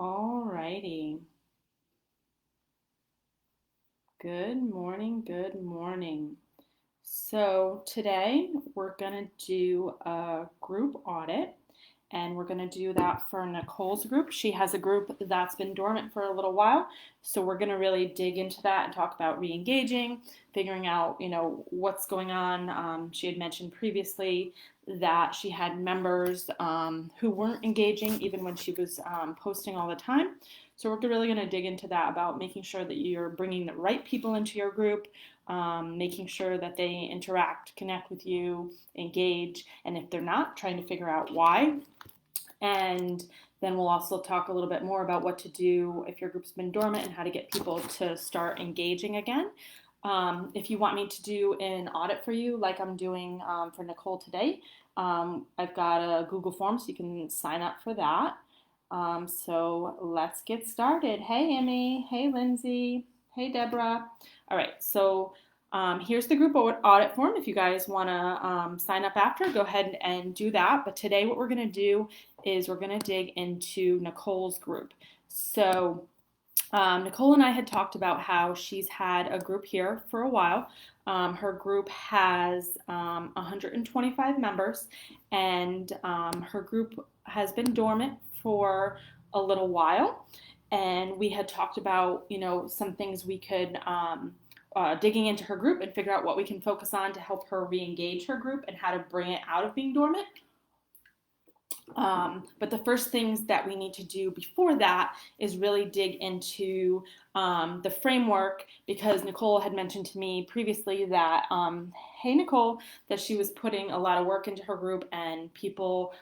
Alrighty. Good morning, good morning. So today we're going to do a group audit and we're going to do that for Nicole's group. She has a group that's been dormant for a little while. So we're going to really dig into that and talk about re-engaging, figuring out, what's going on. She had mentioned previously that she had members who weren't engaging even when she was posting all the time. So we're really going to dig into that about making sure that you're bringing the right people into your group, making sure that they interact, connect with you, engage, and if they're not, trying to figure out why. And then we'll also talk a little bit more about what to do if your group's been dormant and how to get people to start engaging again. If you want me to do an audit for you, like I'm doing for Nicole today, I've got a Google form so you can sign up for that. So let's get started. Hey, Emmy. Hey, Lindsay. Hey, Deborah. All right, so here's the group audit form. If you guys want to sign up after, go ahead and do that. But today what we're going to do is we're going to dig into Nicole's group. So Nicole and I had talked about how she's had a group here for a while. Her group has 125 members, and her group has been dormant for a little while. And we had talked about, some things we could digging into her group and figure out what we can focus on to help her re-engage her group and how to bring it out of being dormant. But the first things that we need to do before that is really dig into the framework, because Nicole had mentioned to me previously that, hey Nicole, that she was putting a lot of work into her group and people,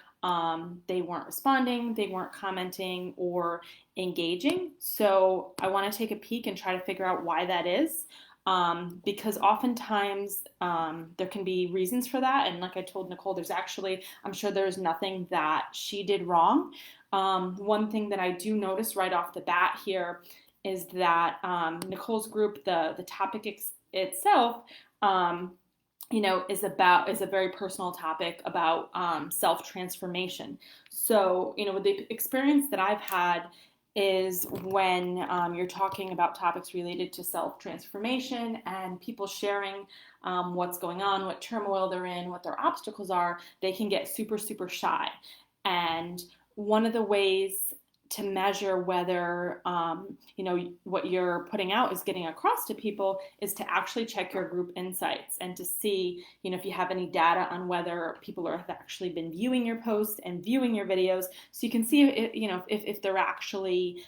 they weren't responding, they weren't commenting or engaging. So I want to take a peek and try to figure out why that is. Because oftentimes there can be reasons for that. And like I told Nicole, I'm sure there's nothing that she did wrong. One thing that I do notice right off the bat here is that Nicole's group, the topic itself, is a very personal topic about self-transformation. So, the experience that I've had is when you're talking about topics related to self-transformation and people sharing what's going on, what turmoil they're in, what their obstacles are, they can get super, super shy. And one of the ways to measure whether what you're putting out is getting across to people is to actually check your group insights and to see if you have any data on whether people have actually been viewing your posts and viewing your videos, so you can see if they're actually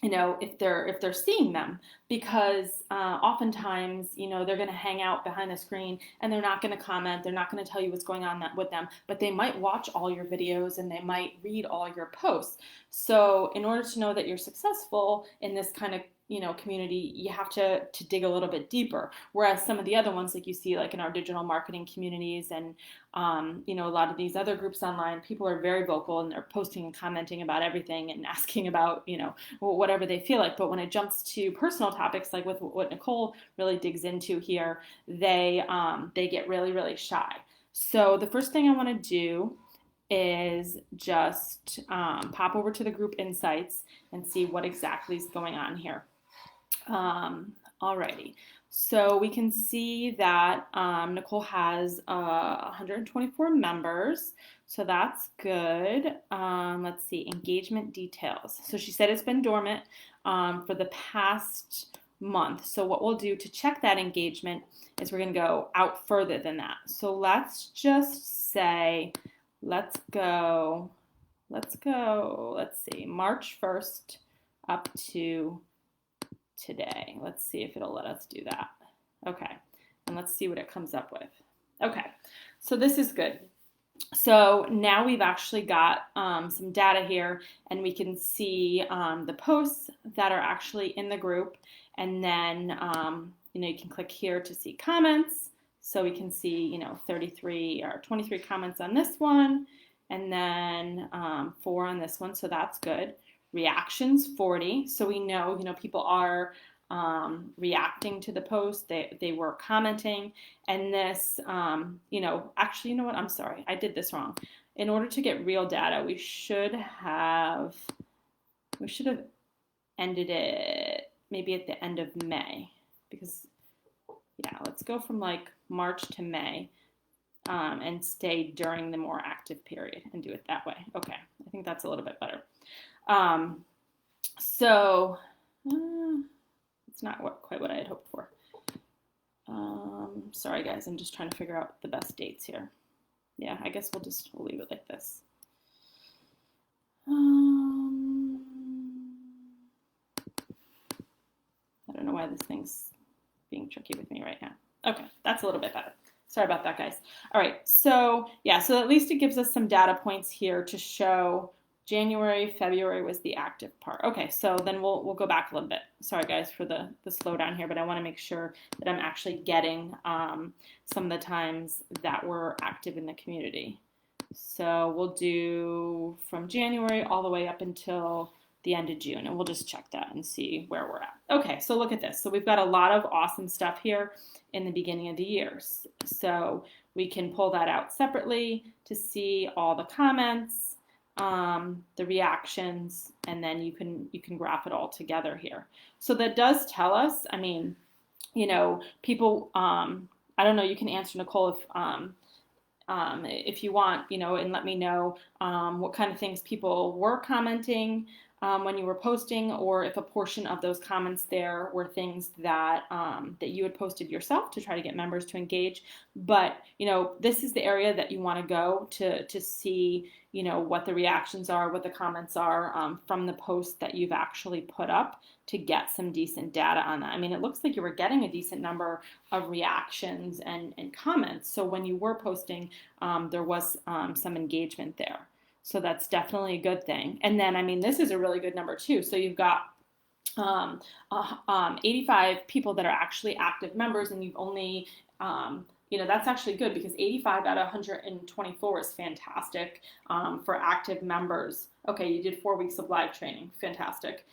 if they're seeing them, because oftentimes they're going to hang out behind the screen and they're not going to comment, they're not going to tell you what's going on with them, but they might watch all your videos and they might read all your posts. So in order to know that you're successful in this kind of community, you have to dig a little bit deeper. Whereas some of the other ones, like you see, like in our digital marketing communities and a lot of these other groups online, people are very vocal and they're posting and commenting about everything and asking about whatever they feel like. But when it jumps to personal topics, like with what Nicole really digs into here, they get really, really shy. So the first thing I want to do is just pop over to the group insights and see what exactly is going on here. Alrighty, so we can see that Nicole has 124 members, so that's good. Let's see, engagement details. So she said it's been dormant for the past month. So what we'll do to check that engagement is we're going to go out further than that. So let's just say, let's see, March 1st up to today. Let's see if it'll let us do that. Okay, and let's see what it comes up with. Okay, so this is good. So now we've actually got some data here, and we can see the posts that are actually in the group, and then you can click here to see comments. So we can see 33 or 23 comments on this one, and then 4 on this one, so that's good. Reactions 40, so we know people are reacting to the post, they were commenting. And this actually, what, I'm sorry, I did this wrong. In order to get real data, we should have We should have ended it maybe at the end of May, because yeah, let's go from like March to May, and stay during the more active period and do it that way. Okay, I think that's a little bit better. So it's not quite what I had hoped for. Sorry guys, I'm just trying to figure out the best dates here. Yeah, I guess we'll leave it like this. I don't know why this thing's being tricky with me right now. Okay, that's a little bit better. Sorry about that, guys. All right, so yeah, so at least it gives us some data points here to show January, February was the active part. Okay, so then we'll go back a little bit. Sorry, guys, for the slowdown here, but I want to make sure that I'm actually getting some of the times that we're active in the community. So we'll do from January all the way up until the end of June, and we'll just check that and see where we're at. Okay, so look at this. So we've got a lot of awesome stuff here in the beginning of the year. So we can pull that out separately to see all the comments, the reactions, and then you can graph it all together here. So that does tell us, I mean, you know, people, I don't know, you can answer Nicole if you want, you know, and let me know what kind of things people were commenting when you were posting, or if a portion of those comments there were things that that you had posted yourself to try to get members to engage. But you know, this is the area that you want to go to see, you know, what the reactions are, what the comments are from the post that you've actually put up, to get some decent data on that. I mean, it looks like you were getting a decent number of reactions and comments. So when you were posting, there was some engagement there. So that's definitely a good thing. And then, I mean, this is a really good number too. So you've got 85 people that are actually active members, and you've only, you know, that's actually good, because 85 out of 124 is fantastic for active members. Okay, you did 4 weeks of live training. Fantastic.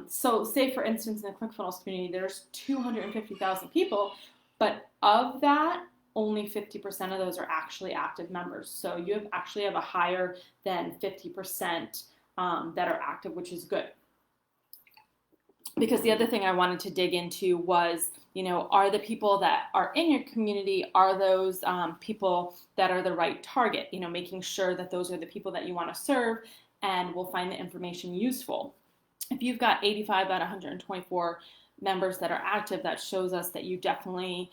So say, for instance, in the ClickFunnels community, there's 250,000 people, but of that, only 50% of those are actually active members. So you actually have a higher than 50% that are active, which is good. Because the other thing I wanted to dig into was, you know, are the people that are in your community, are those people that are the right target? You know, making sure that those are the people that you want to serve and will find the information useful. If you've got 85 out of 124 members that are active, that shows us that you definitely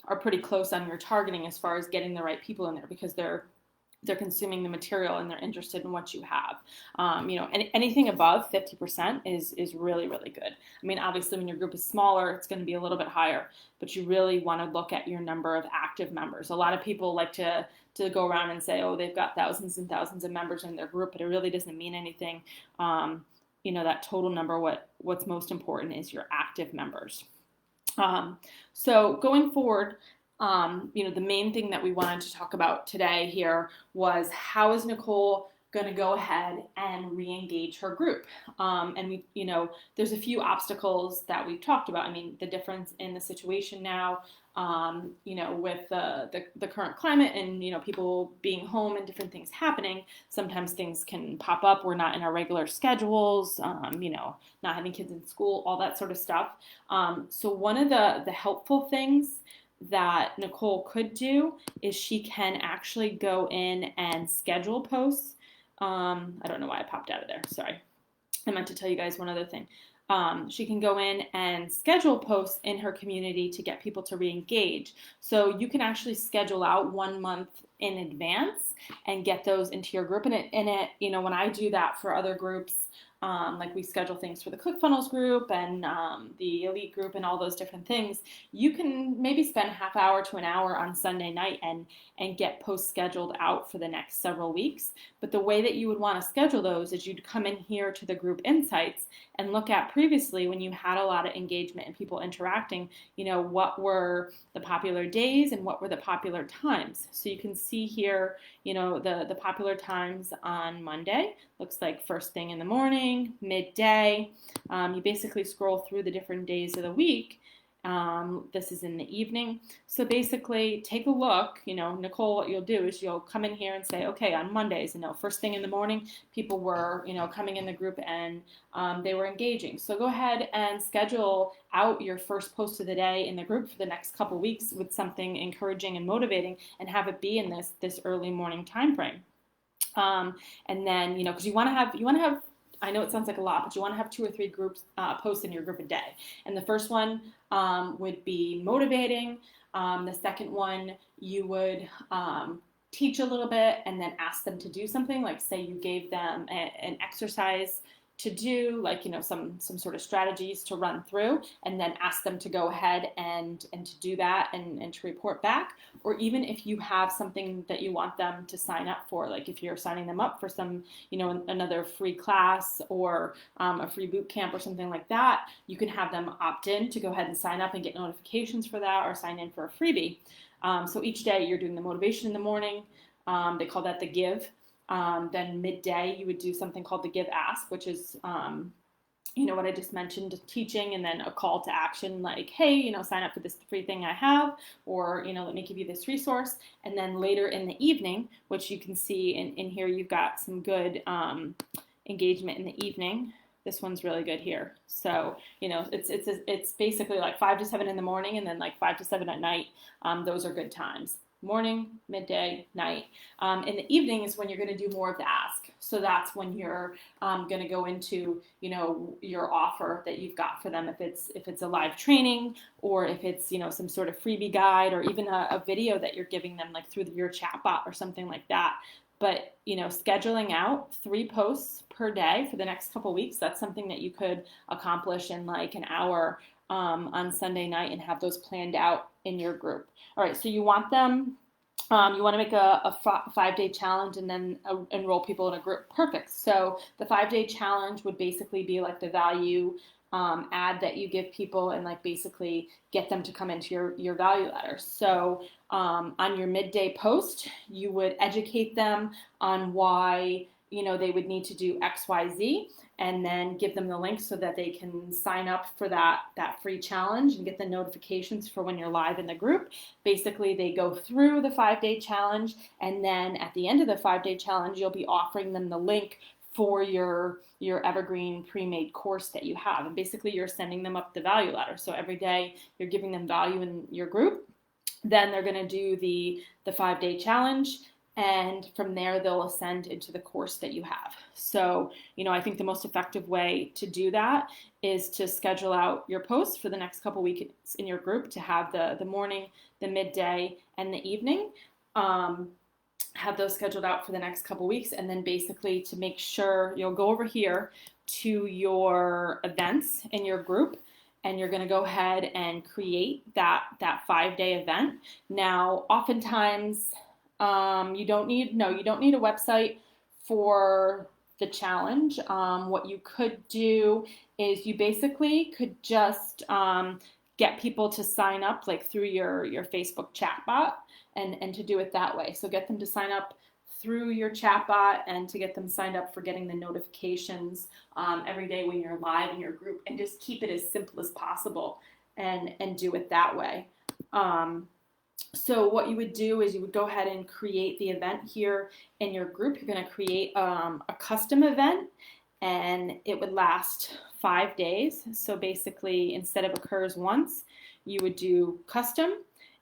are pretty close on your targeting as far as getting the right people in there, because they're consuming the material and they're interested in what you have. You know, anything above 50% is really, really good. I mean, obviously when your group is smaller, it's going to be a little bit higher, but you really want to look at your number of active members. A lot of people like to go around and say, oh, they've got thousands and thousands of members in their group, but it really doesn't mean anything. You know, that total number, what's most important is your active members. So going forward, you know, the main thing that we wanted to talk about today here was, how is Nicole going to go ahead and re-engage her group? And we, you know, there's a few obstacles that we've talked about. I mean, the difference in the situation now, you know, with the current climate and, you know, people being home and different things happening, sometimes things can pop up. We're not in our regular schedules, you know, not having kids in school, all that sort of stuff. So one of the helpful things that Nicole could do is she can actually go in and schedule posts. I don't know why I popped out of there. Sorry. I meant to tell you guys one other thing. She can go in and schedule posts in her community to get people to re-engage. So you can actually schedule out 1 month in advance and get those into your group. And it, you know, when I do that for other groups, like we schedule things for the ClickFunnels group and the Elite group and all those different things, you can maybe spend a half hour to an hour on Sunday night and get posts scheduled out for the next several weeks. But the way that you would want to schedule those is you'd come in here to the group insights and look at previously, when you had a lot of engagement and people interacting, you know, what were the popular days and what were the popular times. So you can see here, you know, the popular times on Monday looks like first thing in the morning, midday. You basically scroll through the different days of the week This is in the evening. So basically, take a look. Nicole, what you'll do is you'll come in here and say, okay, on Mondays, first thing in the morning, people were, coming in the group and they were engaging. So go ahead and schedule out your first post of the day in the group for the next couple weeks with something encouraging and motivating, and have it be in this early morning time frame. And then, because you want to have, I know it sounds like a lot, but you want to have 2 or 3 groups posts in your group a day. And the first one would be motivating. The second one, you would teach a little bit and then ask them to do something. Like, say you gave them an exercise to do, like, some sort of strategies to run through, and then ask them to go ahead and to do that and to report back. Or even if you have something that you want them to sign up for, like if you're signing them up for some, another free class or a free boot camp or something like that, you can have them opt in to go ahead and sign up and get notifications for that, or sign in for a freebie. So each day you're doing the motivation in the morning. They call that the give. Then midday, you would do something called the give ask, which is, what I just mentioned, teaching, and then a call to action like, hey, sign up for this free thing I have, or, let me give you this resource. And then later in the evening, which you can see in here, you've got some good engagement in the evening. This one's really good here. So, it's basically like 5 to 7 in the morning, and then like 5 to 7 at night. Those are good times. Morning, midday, night. In the evening is when you're going to do more of the ask. So that's when you're going to go into, your offer that you've got for them. If it's a live training, or if it's, some sort of freebie guide, or even a video that you're giving them, like through your chatbot or something like that. But, scheduling out 3 posts per day for the next couple weeks, that's something that you could accomplish in like an hour on Sunday night, and have those planned out in your group. All right, so you want them, you want to make a 5-day challenge and then enroll people in a group. Perfect. So the 5-day challenge would basically be like the value ad that you give people, and like basically get them to come into your value ladder. So on your midday post, you would educate them on why they would need to do X, Y, Z, and then give them the link so that they can sign up for that free challenge and get the notifications for when you're live in the group. Basically, they go through the 5-day challenge, and then at the end of the 5-day challenge, you'll be offering them the link for your evergreen pre-made course that you have. And basically, you're sending them up the value ladder. So every day you're giving them value in your group. Then they're going to do the 5-day challenge, and from there they'll ascend into the course that you have. So, I think the most effective way to do that is to schedule out your posts for the next couple weeks in your group, to have the morning, the midday, and the evening. Have those scheduled out for the next couple weeks, and then basically to make sure you'll go over here to your events in your group, and you're going to go ahead and create that 5-day event. Now, oftentimes, you don't need a website for the challenge. What you could do is you basically could just get people to sign up like through your Facebook chatbot, and to do it that way. So get them to sign up through your chatbot, and to get them signed up for getting the notifications every day when you're live in your group, and just keep it as simple as possible, and do it that way. So what you would do is you would go ahead and create the event here in your group. You're going to create a custom event, and it would last 5 days. So basically, instead of occurs once, you would do custom,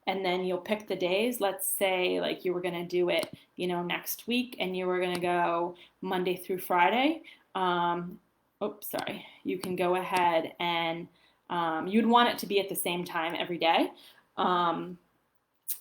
and then you'll pick the days. Let's say like you were going to do it, next week, and you were going to go Monday through Friday. You can go ahead and you'd want it to be at the same time every day.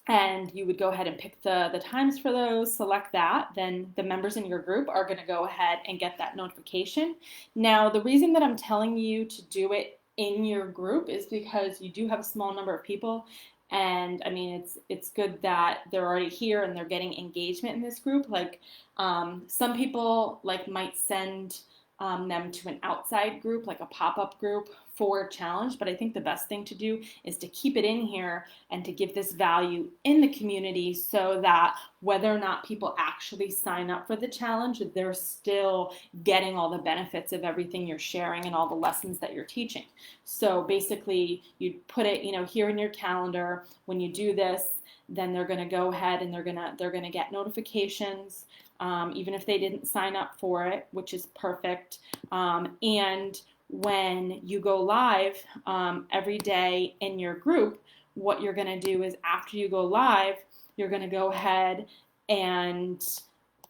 And you would go ahead and pick the times for those, select that. Then the members in your group are going to go ahead and get that notification. Now, the reason that I'm telling you to do it in your group is because you do have a small number of people. And I mean, it's good that they're already here and they're getting engagement in this group. Like some people might send them to an outside group, like a pop-up group for challenge, but I think the best thing to do is to keep it in here and to give this value in the community so that whether or not people actually sign up for the challenge, they're still getting all the benefits of everything you're sharing and all the lessons that you're teaching. So basically you put it, here in your calendar. When you do this, then they're going to go ahead and they're going to get notifications, even if they didn't sign up for it, which is perfect. And when you go live every day in your group, what you're going to do is after you go live, you're going to go ahead and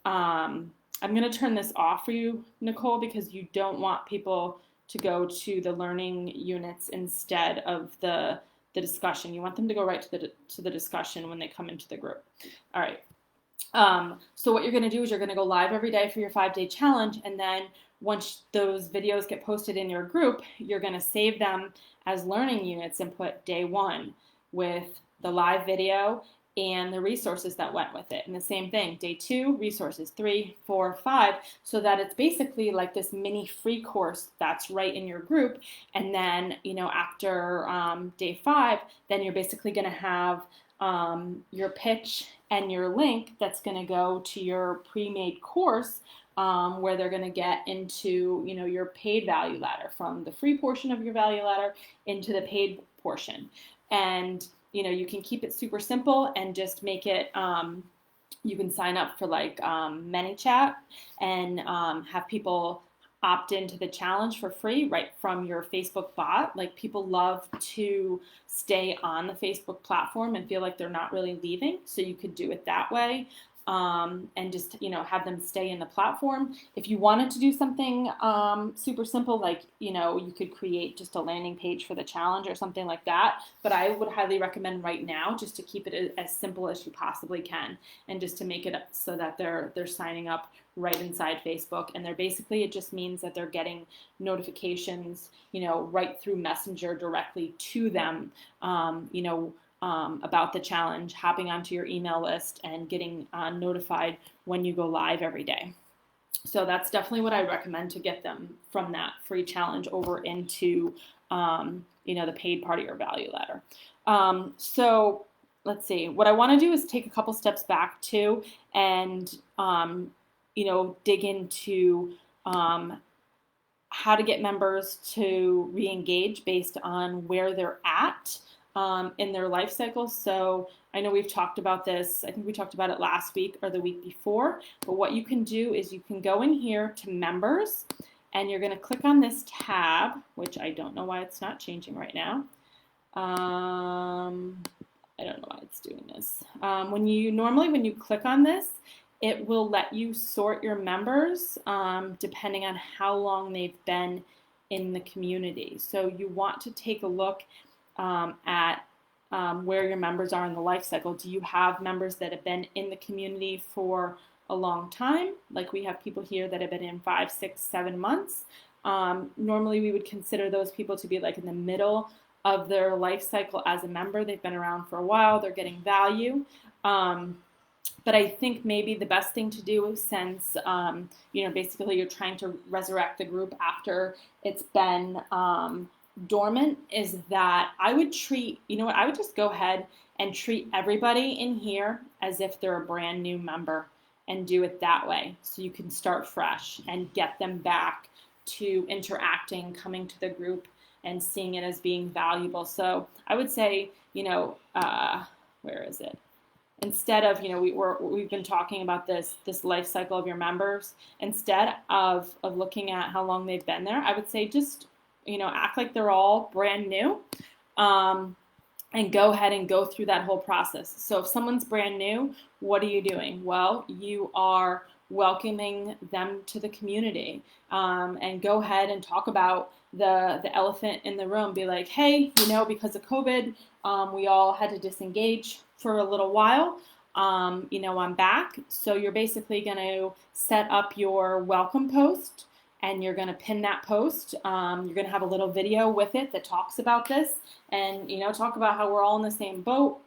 I'm going to turn this off for you, Nicole, because you don't want people to go to the learning units instead of the discussion. You want them to go right to the discussion when they come into the group. All right. So what you're going to do is you're going to go live every day for your 5-day challenge, and then once those videos get posted in your group, you're going to save them as learning units and put day 1 with the live video and the resources that went with it. And the same thing, day 2, resources, 3, 4, 5, so that it's basically like this mini free course that's right in your group. And then, after day 5, then you're basically going to have your pitch and your link that's going to go to your pre-made course, where they're going to get into, your paid value ladder, from the free portion of your value ladder into the paid portion. And, you can keep it super simple and just make it, you can sign up for like ManyChat and have people opt into the challenge for free right from your Facebook bot. Like, people love to stay on the Facebook platform and feel like they're not really leaving. So you could do it that way. And just, have them stay in the platform. If you wanted to do something super simple, like, you could create just a landing page for the challenge or something like that. But I would highly recommend right now just to keep it as simple as you possibly can, and just to make it so that they're signing up right inside Facebook. And they're basically, it just means that they're getting notifications, right through Messenger directly to them, about the challenge, hopping onto your email list and getting notified when you go live every day. So that's definitely what I recommend to get them from that free challenge over into, the paid part of your value ladder. So let's see. What I want to do is take a couple steps back too, and dig into how to get members to re-engage based on where they're at in their life cycle. So I know we've talked about this. I think we talked about it last week or the week before. But what you can do is you can go in here to members, and you're going to click on this tab, which I don't know why it's not changing right now. I don't know why it's doing this. When you click on this, it will let you sort your members depending on how long they've been in the community. So you want to take a look at where your members are in the life cycle. Do you have members that have been in the community for a long time? Like, we have people here that have been in 5, 6, 7 months. Normally we would consider those people to be like in the middle of their life cycle as a member. They've been around for a while, they're getting value. But I think maybe the best thing to do, since, basically you're trying to resurrect the group after it's been dormant, is that I would I would just go ahead and treat everybody in here as if they're a brand new member and do it that way. So you can start fresh and get them back to interacting, coming to the group and seeing it as being valuable. So I would say, where is it? Instead of, we've been talking about this life cycle of your members. Instead of looking at how long they've been there, I would say just, act like they're all brand new, and go ahead and go through that whole process. So if someone's brand new, what are you doing? Well, you are welcoming them to the community, and go ahead and talk about the elephant in the room. Be like, hey, because of COVID, we all had to disengage for a little while. I'm back. So you're basically going to set up your welcome post, and you're going to pin that post. You're going to have a little video with it that talks about this, and talk about how we're all in the same boat.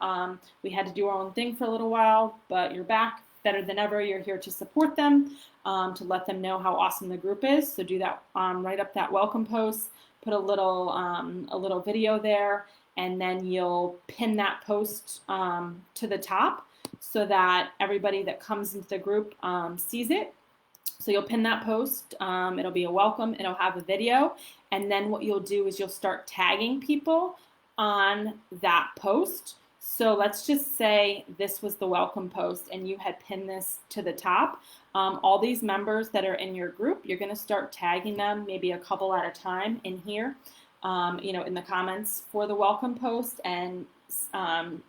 We had to do our own thing for a little while, but you're back better than ever. You're here to support them, to let them know how awesome the group is. So do that, write up that welcome post, put a little video there, and then you'll pin that post to the top so that everybody that comes into the group sees it. So you'll pin that post. It'll be a welcome. It'll have a video. And then what you'll do is you'll start tagging people on that post. So let's just say this was the welcome post and you had pinned this to the top. All these members that are in your group, you're going to start tagging them maybe a couple at a time in here, in the comments for the welcome post, and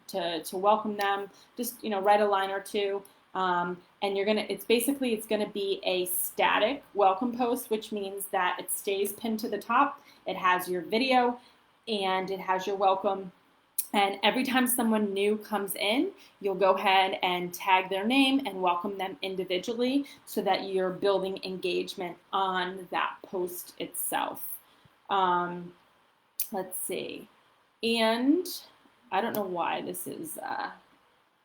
to welcome them, just, write a line or two. And it's gonna be a static welcome post, which means that it stays pinned to the top. It has your video and it has your welcome. And every time someone new comes in, you'll go ahead and tag their name and welcome them individually so that you're building engagement on that post itself. Let's see. And I don't know why this is,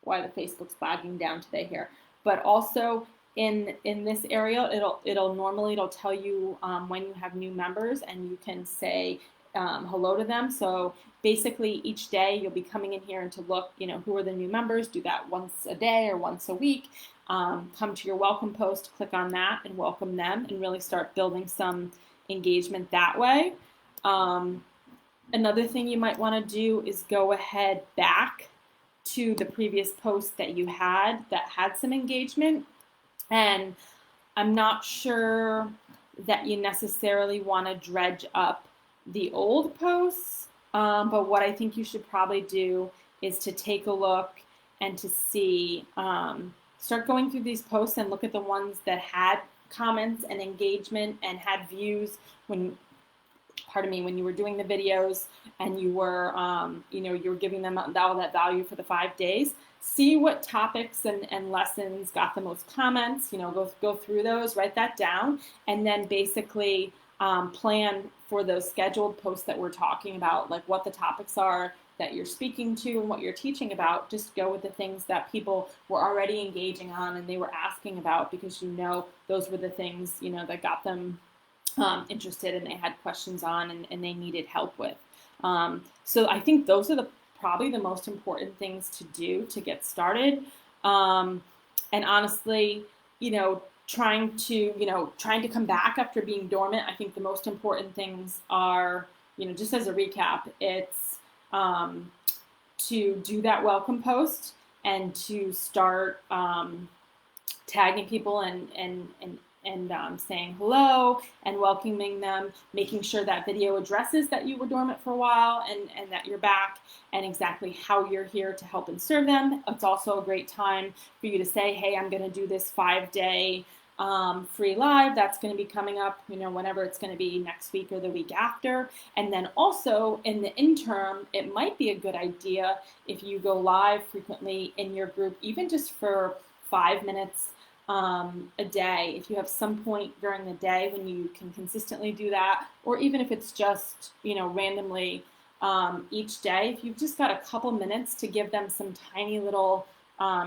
why the Facebook's bogging down today here, but also in this area, it'll tell you when you have new members, and you can say hello to them. So basically each day you'll be coming in here and to look, who are the new members. Do that once a day or once a week. Come to your welcome post, click on that and welcome them, and really start building some engagement that way. Another thing you might want to do is go ahead back to the previous post that you had that had some engagement. And I'm not sure that you necessarily want to dredge up the old posts, but what I think you should probably do is to take a look and to see, start going through these posts and look at the ones that had comments and engagement and had views when you were doing the videos and you were, you were giving them all that value for the 5 days. See what topics and lessons got the most comments, go through those, write that down, and then basically plan for those scheduled posts that we're talking about, like what the topics are that you're speaking to and what you're teaching about. Just go with the things that people were already engaging on and they were asking about, because those were the things, that got them interested and they had questions on and they needed help with. So I think those are probably the most important things to do to get started. And honestly, trying to come back after being dormant, I think the most important things are, just as a recap, it's to do that welcome post and to start tagging people and saying hello and welcoming them, making sure that video addresses that you were dormant for a while and that you're back, and exactly how you're here to help and serve them. It's also a great time for you to say, hey, I'm going to do this 5-day free live that's going to be coming up, whenever it's going to be, next week or the week after. And then also in the interim, it might be a good idea if you go live frequently in your group, even just for 5 minutes a day, if you have some point during the day when you can consistently do that, or even if it's just, randomly each day, if you've just got a couple minutes to give them some tiny little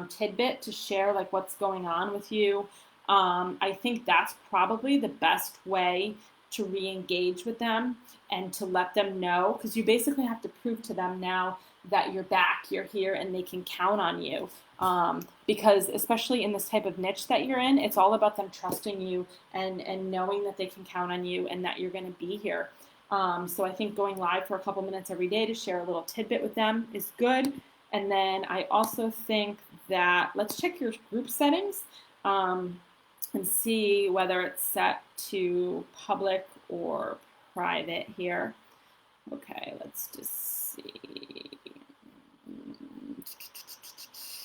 tidbit to share, like what's going on with you, I think that's probably the best way to re-engage with them and to let them know, because you basically have to prove to them now that you're back, you're here, and they can count on you. Because especially in this type of niche that you're in, it's all about them trusting you and knowing that they can count on you and that you're going to be here. So I think going live for a couple minutes every day to share a little tidbit with them is good. And then I also think that let's check your group settings and see whether it's set to public or private here. Okay, let's just see.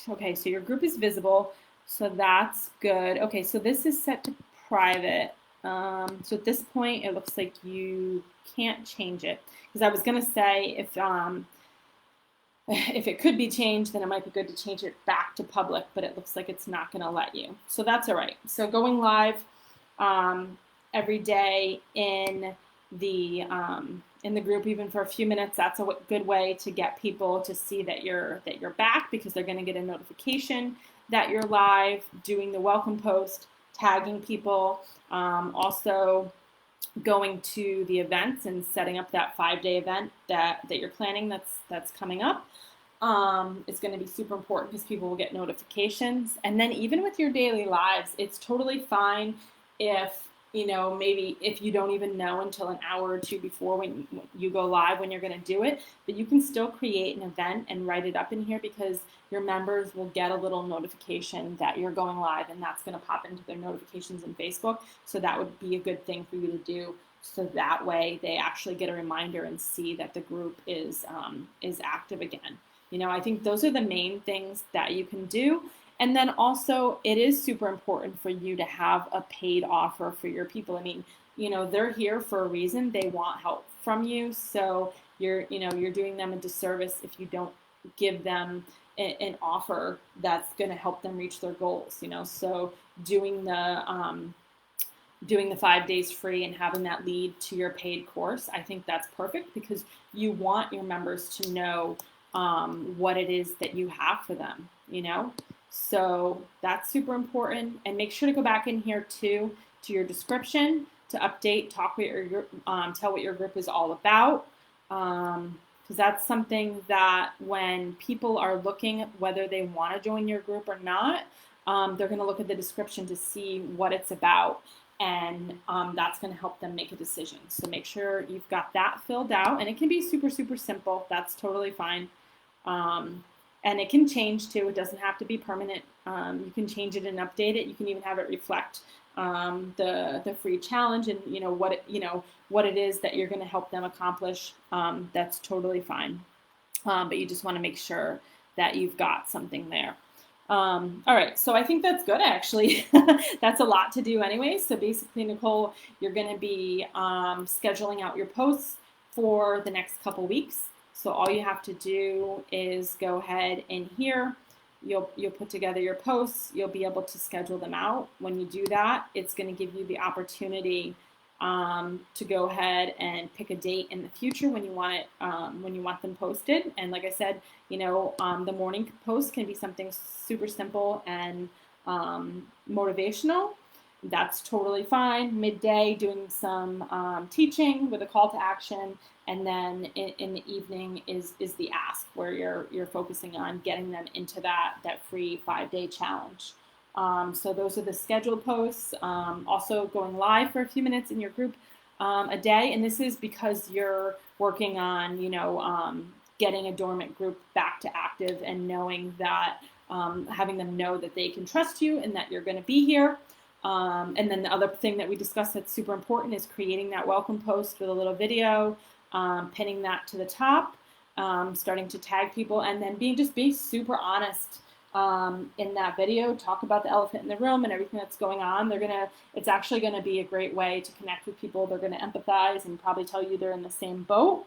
Okay, so your group is visible, so that's good. Okay, so this is set to private. So at this point, it looks like you can't change it, because I was gonna say if it could be changed, then it might be good to change it back to public, but it looks like it's not gonna let you. So that's all right. So going live every day in the group, even for a few minutes, that's a good way to get people to see that you're back, because they're going to get a notification that you're live, doing the welcome post, tagging people. Also, going to the events and setting up that 5-day event that you're planning that's coming up. It's going to be super important because people will get notifications. And then even with your daily lives, it's totally fine if, maybe if you don't even know until an hour or two before when you go live when you're going to do it, but you can still create an event and write it up in here because your members will get a little notification that you're going live, and that's going to pop into their notifications in Facebook. So that would be a good thing for you to do. So that way they actually get a reminder and see that the group is active again. I think those are the main things that you can do. And then also, it is super important for you to have a paid offer for your people. I mean, they're here for a reason. They want help from you. So you're doing them a disservice if you don't give them an offer that's going to help them reach their goals. So doing the 5 days free and having that lead to your paid course, I think that's perfect because you want your members to know what it is that you have for them, So that's super important. And make sure to go back in here too to your description to update, tell what your group is all about. Because that's something that when people are looking at whether they want to join your group or not, they're going to look at the description to see what it's about. And that's going to help them make a decision. So make sure you've got that filled out. And it can be super, super simple. That's totally fine. And it can change too. It doesn't have to be permanent. You can change it and update it. You can even have it reflect the free challenge and what it is that you're going to help them accomplish. That's totally fine. But you just want to make sure that you've got something there. All right, so I think that's good, actually. That's a lot to do anyway. So basically, Nicole, you're going to be scheduling out your posts for the next couple weeks. So all you have to do is go ahead and here, you'll put together your posts. You'll be able to schedule them out. When you do that, it's going to give you the opportunity to go ahead and pick a date in the future when you want it, when you want them posted. And like I said, the morning post can be something super simple and motivational. That's totally fine. Midday, doing some teaching with a call to action, and then in the evening is the ask, where you're focusing on getting them into that free 5-day challenge. So those are the scheduled posts. Also going live for a few minutes in your group a day, and this is because you're working on getting a dormant group back to active and knowing that having them know that they can trust you and that you're going to be here. And then the other thing that we discussed that's super important is creating that welcome post with a little video, pinning that to the top, starting to tag people, and then being super honest in that video. Talk about the elephant in the room and everything that's going on. It's actually gonna be a great way to connect with people. They're gonna empathize and probably tell you they're in the same boat.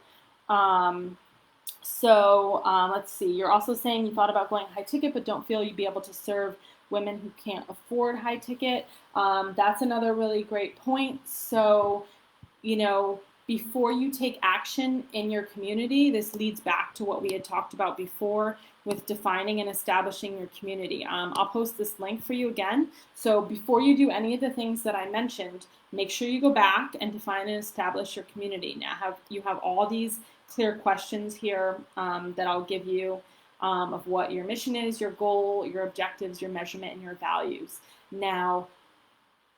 Let's see. You're also saying you thought about going high ticket, but don't feel you'd be able to serve women who can't afford high ticket. That's another really great point. So, before you take action in your community, this leads back to what we had talked about before with defining and establishing your community. I'll post this link for you again. So before you do any of the things that I mentioned, make sure you go back and define and establish your community. Now you have all these clear questions here that I'll give you of what your mission is, your goal, your objectives, your measurement, and your values. Now,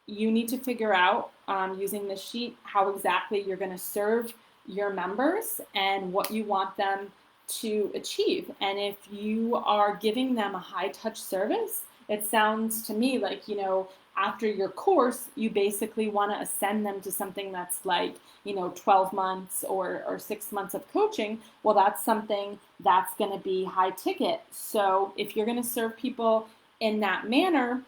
you need to figure out using this sheet how exactly you're going to serve your members and what you want them to achieve. And if you are giving them a high touch service, it sounds to me like, after your course, you basically want to ascend them to something that's like, 12 months or 6 months of coaching. Well, that's something that's going to be high ticket. So if you're going to serve people in that manner,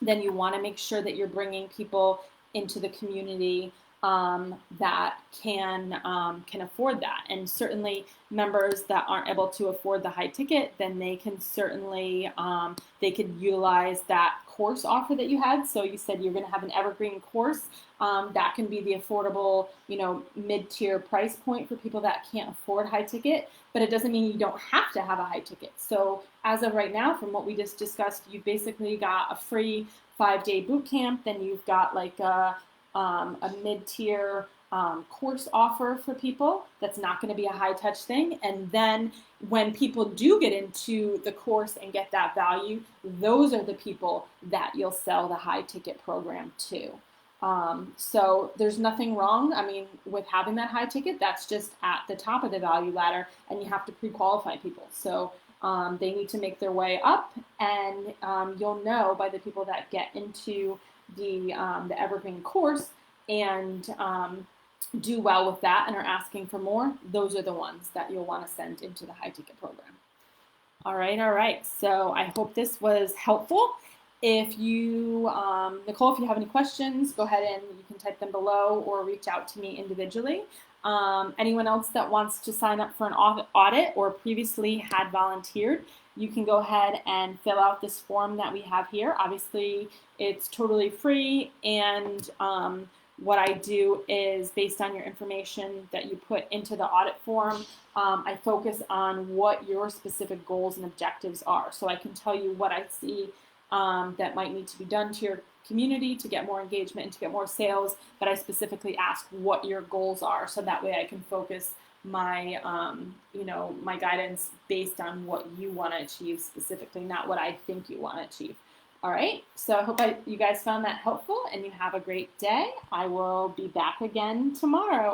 then you want to make sure that you're bringing people into the community that can afford that. And certainly members that aren't able to afford the high ticket, then they can certainly, they could utilize that course offer that you had. So you said you're going to have an evergreen course. That can be the affordable, mid-tier price point for people that can't afford high ticket, but it doesn't mean you don't have to have a high ticket. So as of right now, from what we just discussed, you've basically got a free 5-day boot camp. Then you've got like a a mid-tier course offer for people that's not going to be a high touch thing. And then when people do get into the course and get that value, those are the people that you'll sell the high ticket program to. So there's nothing wrong, I mean, with having that high ticket. That's just at the top of the value ladder, and you have to pre-qualify people. So they need to make their way up, and you'll know by the people that get into the Evergreen course and do well with that and are asking for more. Those are the ones that you'll want to send into the high ticket program. All right, all right. So I hope this was helpful. If you, Nicole, if you have any questions, go ahead and you can type them below or reach out to me individually. Anyone else that wants to sign up for an audit or previously had volunteered, you can go ahead and fill out this form that we have here. Obviously, it's totally free, and what I do is based on your information that you put into the audit form, I focus on what your specific goals and objectives are. So I can tell you what I see that might need to be done to your community to get more engagement and to get more sales, but I specifically ask what your goals are, so that way I can focus my my guidance based on what you want to achieve specifically, not what I think you want to achieve. All right, so I hope you guys found that helpful, and you have a great day. I will be back again tomorrow.